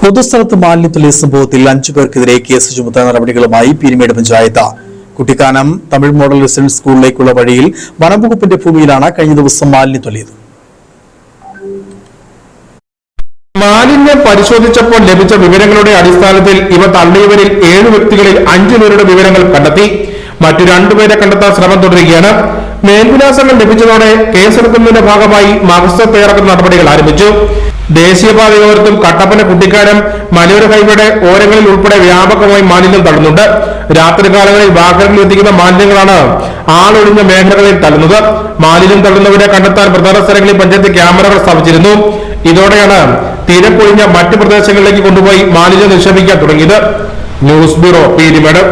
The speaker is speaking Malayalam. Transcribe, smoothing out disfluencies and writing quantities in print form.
പൊതുസ്ഥലത്ത് മാലിന്യം തള്ളിയ സംഭവത്തിൽ 5 പേർക്കെതിരെ കേസ് ചുമത്താൻ നടപടികളുമായി പീരുമേട് പഞ്ചായത്ത്. കുട്ടിക്കാനം തമിഴ് മോഡൽ റെസിഡൻസ് സ്കൂളിലേക്കുള്ള വഴിയിൽ വനംവകുപ്പിന്റെ ഭൂമിയിലാണ് കഴിഞ്ഞ ദിവസം മാലിന്യം തള്ളിയത്. മാലിന്യം പരിശോധിച്ചപ്പോൾ ലഭിച്ച വിവരങ്ങളുടെ അടിസ്ഥാനത്തിൽ ഇവ തള്ളിയവരിൽ 7 വ്യക്തികളിൽ 5 പേരുടെ വിവരങ്ങൾ കണ്ടെത്തി. മറ്റു 2 പേരെ കണ്ടെത്താൻ ശ്രമം തുടരുകയാണ്. മേൽവിലാസങ്ങൾ ലഭിച്ചതോടെ കേസെടുക്കുന്നതിന്റെ ഭാഗമായി മഹസർ തയ്യാറാക്കുന്ന നടപടികൾ ആരംഭിച്ചു. ദേശീയപാതയോരത്തും കട്ടപ്പന കുട്ടിക്കാനം മലയോര ഹൈവേയുടെ ഓരങ്ങളിൽ ഉൾപ്പെടെ വ്യാപകമായി മാലിന്യം തള്ളുന്നുണ്ട്. രാത്രികാലങ്ങളിൽ വാഹനങ്ങളിൽ എത്തിക്കുന്ന മാലിന്യങ്ങളാണ് ആളൊഴിഞ്ഞ മേഖലകളിൽ തള്ളുന്നത്. മാലിന്യം തള്ളുന്നവരെ കണ്ടെത്താൻ പ്രധാന സ്ഥലങ്ങളിൽ പഞ്ചായത്ത് ക്യാമറകൾ സ്ഥാപിച്ചിരുന്നു. ഇതോടെയാണ് തിരക്കൊഴിഞ്ഞ മറ്റ് പ്രദേശങ്ങളിലേക്ക് കൊണ്ടുപോയി മാലിന്യം നിക്ഷേപിക്കാൻ തുടങ്ങിയത്. News bureau, Peermade.